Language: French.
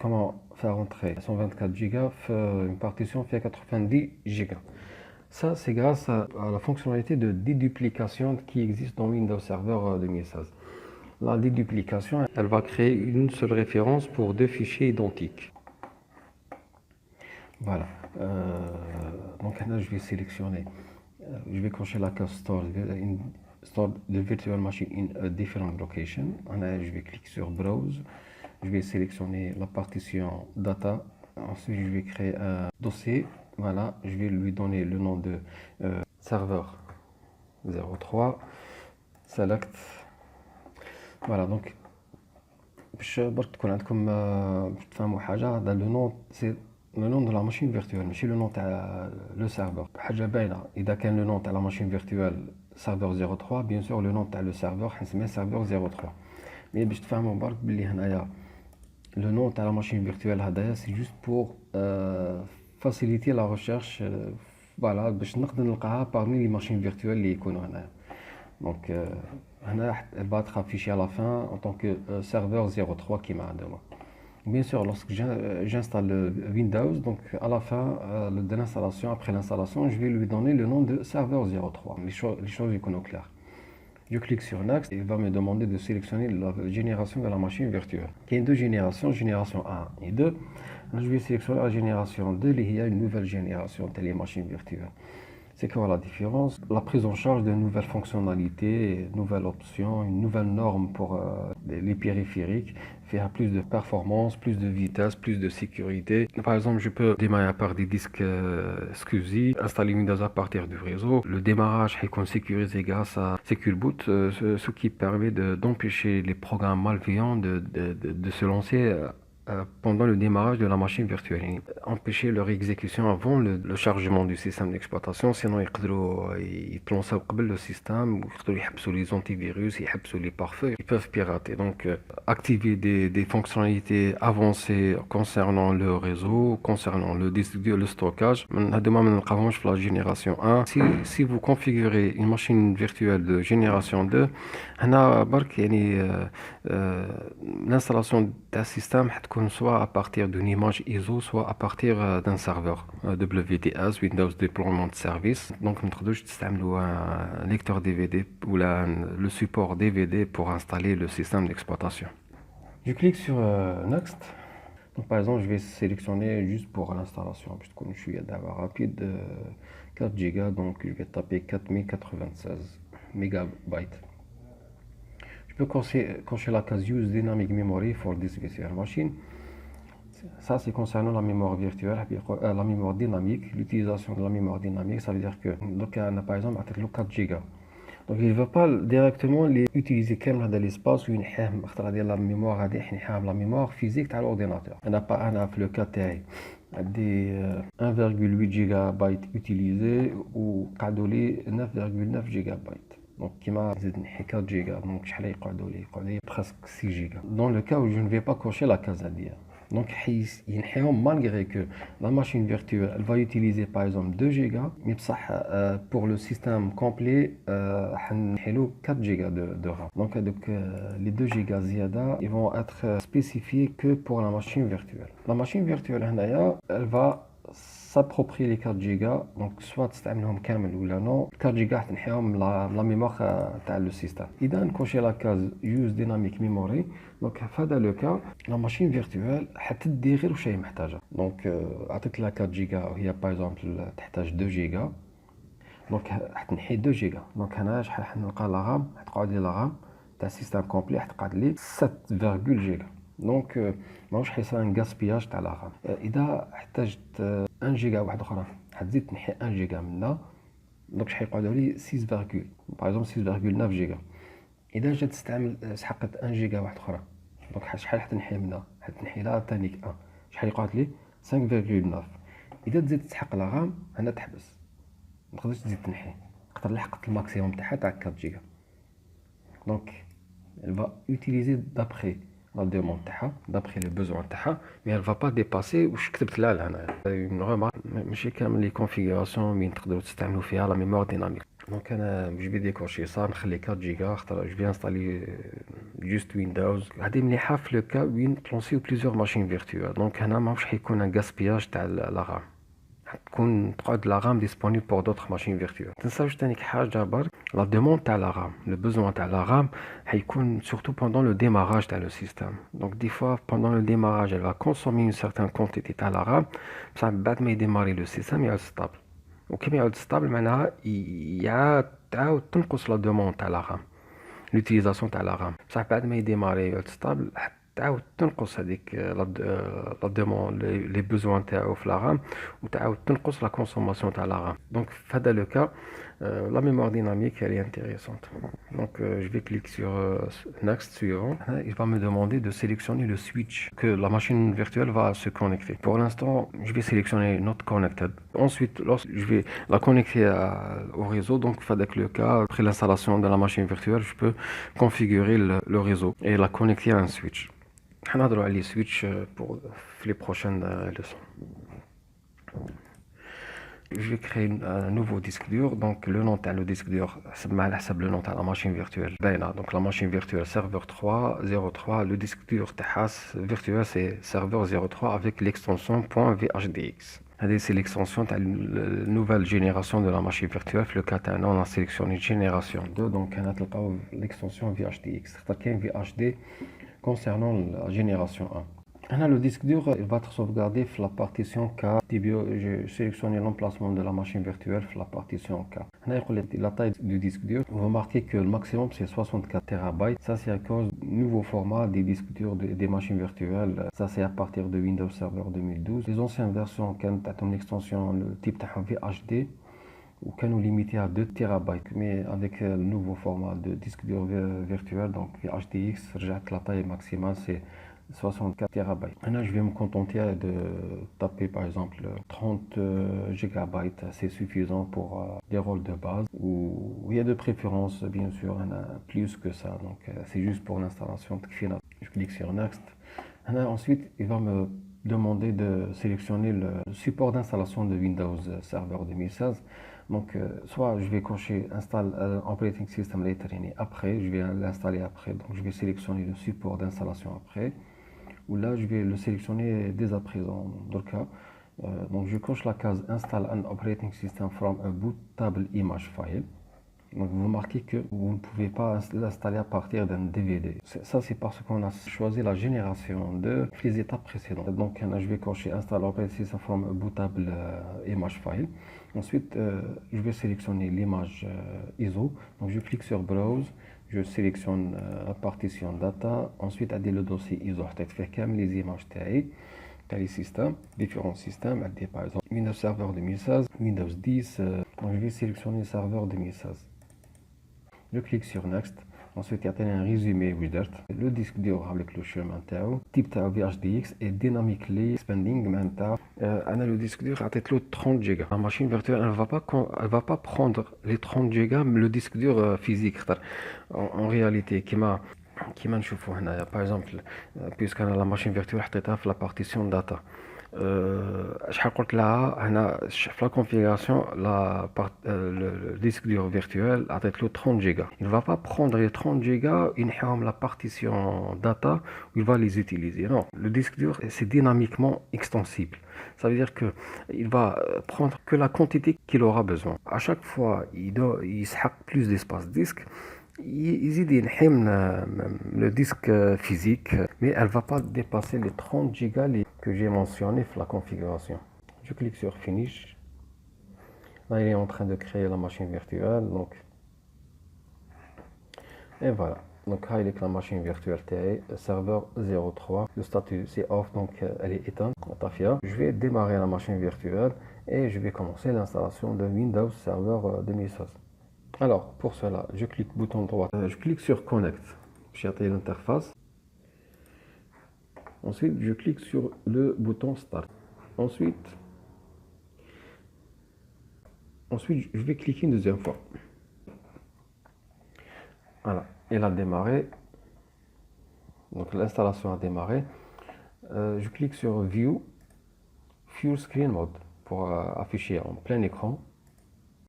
comment faire entrer 124 Go dans une partition fait 90 Go. Ça, c'est grâce à la fonctionnalité de déduplication qui existe dans Windows Server 2016. La déduplication, elle va créer une seule référence pour deux fichiers identiques. Voilà. Donc là, je vais sélectionner, je vais cocher la case Store the virtual machine in a different location. Là, je vais cliquer sur Browse. Je vais sélectionner la partition Data. Ensuite, je vais créer un dossier. Voilà, je vais lui donner le nom de serveur 03. Select. Voilà, donc باش برك تكون عندكم تفهموا حاجه هذا لو نون سي لو نون دو لا ماشين فيرتوال ماشي لو نون تاع لو سيرفور حاجه باينه اذا كان لو نون تاع لا ماشين فيرتوال سيرفور 03 بيان سور لو نون تاع لو سيرفور حنسميه سيرفور 03 مي باش تفهموا برك بلي هنايا لو نون تاع لا ماشين فيرتوال هذايا سي جوست بور فاسيليتي لا ريشيرش فوالا باش نقدر نلقاها parmi لي ماشين فيرتوال اللي يكونوا هنايا دونك elle va être affichée à la fin en tant que serveur 03 qui m'a demandé. Bien sûr, lorsque j'installe Windows, donc à la fin de l'installation, après l'installation, je vais lui donner le nom de serveur 03. Les choses sont claires. Je clique sur Next et il va me demander de sélectionner la génération de la machine virtuelle. Il y a deux générations, génération 1 et 2. Je vais sélectionner la génération 2, il y a une nouvelle génération de les machines virtuelles. C'est quoi la différence? La prise en charge de nouvelles fonctionnalités, nouvelles options, une nouvelle norme pour les périphériques, faire plus de performance, plus de vitesse, plus de sécurité. Par exemple, je peux démarrer par des disques SCSI, installer Windows à partir du réseau. Le démarrage est sécurisé grâce à Secure Boot, ce qui permet d'empêcher les programmes malveillants de se lancer pendant le démarrage de la machine virtuelle. Empêcher leur exécution avant le chargement du système d'exploitation, sinon ils lancent le système, ils يحبسوا les antivirus, ils يحبسوا les pare-feux, ils peuvent pirater. Donc activer des fonctionnalités avancées concernant le réseau, concernant le disque dur, le stockage. La génération 1. Si vous configurez une machine virtuelle de génération 2, l'installation d'un système soit à partir d'une image ISO, soit à partir d'un serveur WDS, Windows Deployment Service. Donc, nous avons un lecteur DVD ou le support DVD pour installer le système d'exploitation. Je clique sur Next. Donc, par exemple, je vais sélectionner juste pour l'installation, puisque je suis d'avoir rapide 4 Go, donc je vais taper 4096 mégabytes. Je peux cocher la case Use Dynamic Memory for this virtual machine. Ça, c'est concernant la mémoire virtuelle, la mémoire dynamique. L'utilisation de la mémoire dynamique, ça veut dire que, donc, par exemple, avec le 4 Go. Donc, il ne va pas directement les utiliser comme dans l'espace où il y a la mémoire physique de l'ordinateur. On n'a pas le cas des 1,8 GB utilisés ou 9,9 GB. Donc, qui m'a dit 4 Go. Donc, je presque 6 Go. Dans le cas où je ne vais pas cocher la case ADR. Donc, malgré que la machine virtuelle elle va utiliser par exemple 2 Go, mais pour le système complet, 4 Go de RAM. Donc, les 2 Go زيادة, ils vont être spécifiés que pour la machine virtuelle. La machine virtuelle, elle va s'approprier les 4 Go, donc soit تستعملهم كامل ولا non. 4 Go تنحيهم la mémoire تاع le système. إذا نكوشي la case Use Dynamic Memory, donc في هذا le cas la machine virtuelle حتدي غير واش هي محتاجة. donc عطيت لها 4 Go وهي par exemple تحتاج 2 Go, donc حتنحي 2 Go. donc هنا شحال حنلقى لا رام حتقعد لي لا رام تاع السيستم كومبلي حتقعد لي 7 Go. دونك ماهوش حيصير ان غاسبياج تاع لا رام. اذا احتاجت 1 جيجا واحد اخرى حتزيد تنحي 1 جيجا منها، دونك حيقعدوا لي 6 باغ اكزومبل 6.9 جيجا. اذا جات تستعمل سحقت 1 جيجا واحد اخرى، دونك شحال حتنحي منها؟ حتنحي لها تانيك 1 شحال يقعد لي 5.9. اذا تزيد تسحق لا رام هنا تحبس، ما تقدرش تزيد تنحي، تقدر لحقت الماكسيموم تاعها تاع 4 جيجا. دونك elle va utiliser d'après la demande تاعها d'après les besoins تاعها، mais elle va pas dépasser واش كتبت لها هنا. ماشي كامل لي كونفيغوراسيون وين تقدروا تستعملوا فيها لا ميموار ديناميك. Donc je vais décocher ça, نخلي 4 giga, je vais installer juste Windows. هذه مليحة في le cas وين تلونسيو plusieurs machines virtuelles. Donc هنا ماهوش حيكون un gaspillage تاع la RAM. تكون تقعد la RAM disponible pour d'autres machines virtuelles. تنساوش تانيك حاجة برك la demande تاع la RAM, le besoin تاع la RAM حيكون surtout pendant le démarrage تاع le système. Donc des fois pendant le démarrage elle va consommer une certaine quantité تاع la RAM, بصح بعد ما يديماري le système يعود stable. وكما يعود ستابل معناها تعاود تنقص لا دوموند تاع لا رام لوتيليزاسيون تاع لا رام بصح بعد ما يديماري يعود ستابل تعاود تنقص هذيك لا دوموند لي بوزوان تاعو في لا رام وتعاود تنقص لا كونسوماسيون تاع لا رام دونك في هذا لو كا la mémoire dynamique elle est intéressante. Donc je vais cliquer sur next suivant. Il va me demander de sélectionner le switch que la machine virtuelle va se connecter. Pour l'instant je vais sélectionner not connected. Ensuite lorsque je vais la connecter au réseau, donc avec le cas après l'installation de la machine virtuelle je peux configurer le réseau et la connecter à un switch. On a droit à les switch pour les prochaines leçons. Je vais créer un nouveau disque dur. Donc le nom de le disque dur, c'est le nom de la machine virtuelle. Donc la machine virtuelle serveur 3.03. Le disque dur virtuel c'est serveur 03 avec l'extension .vhdx. C'est l'extension de la nouvelle génération de la machine virtuelle. Le cas on a sélectionné génération 2. Donc on a l'extension VHDX. C'est un VHD concernant la génération 1. Le disque dur il va être sauvegardé dans la partition K. J'ai sélectionné l'emplacement de la machine virtuelle dans la partition K. La taille du disque dur, on va remarquer que le maximum c'est 64 TB. Ça c'est à cause du nouveau format des disques durs des machines virtuelles. Ça c'est à partir de Windows Server 2012. Les anciennes versions qui ont une extension le type VHD ou qui nous limité à 2 TB. Mais avec le nouveau format de disque dur virtuel, donc VHDX, la taille maximale c'est 64 TB. Maintenant, je vais me contenter de taper par exemple 30 GB, c'est suffisant pour des rôles de base. Ou il y a de préférence, bien sûr, plus que ça. Donc, c'est juste pour l'installation. Je clique sur Next. Ensuite, il va me demander de sélectionner le support d'installation de Windows Server 2016. Donc, soit je vais cocher Install Operating System Later et après, je vais l'installer après. Donc, je vais sélectionner le support d'installation après. Ou là, je vais le sélectionner dès à présent. Donc, je coche la case Install an Operating System from a bootable image file. Donc, vous remarquez que vous ne pouvez pas l'installer à partir d'un DVD. Ça, c'est parce qu'on a choisi la génération de les étapes précédentes. Donc, je vais cocher Install Operating System from a bootable image file. Ensuite, je vais sélectionner l'image ISO. Donc, je clique sur Browse. Je sélectionne la partition data. Ensuite, le dossier ISO. Les images les systèmes, différents systèmes. Par exemple, Windows Server 2016, Windows 10. Donc, je vais sélectionner Server 2016. Je clique sur Next. Ensuite, il y a un résumé widget. Le disque dur avec le chemin type VHDX et dynamically expanding le disque dur a 30 Go. La machine virtuelle elle va pas prendre les 30 Go mais le disque dur physique. En réalité, كيما نشوفوا هنايا par exemple puisque la machine virtuelle حطيتها في la partition data. شحال قلت لها هنا في la configuration le disque dur virtuel عطيت له 30 Go. Il va pas prendre les 30 Go ينحيهم la partition data où il va les utiliser. Non, le disque dur c'est dynamiquement extensible. Ça veut dire que il va prendre que la quantité qu'il aura besoin. À chaque fois, il سحق plus d'espace disque. يزيد ينحيم le disque physique, mais elle va pas dépasser les 30 Go que j'ai mentionné dans la configuration. Je clique sur Finish. Là, il est en train de créer la machine virtuelle. Donc, et voilà. Donc, là, il est la machine virtuelle serveur 03. Le statut c'est off, donc elle est éteinte. Je vais démarrer la machine virtuelle et je vais commencer l'installation de Windows Server 2016. Alors, pour cela, je clique bouton droit, je clique sur Connect, j'ai atteint l'interface. Ensuite, je clique sur le bouton Start. Ensuite, je vais cliquer une deuxième fois. Voilà, elle a démarré. Donc, l'installation a démarré. Je clique sur View, Full Screen Mode pour afficher en plein écran.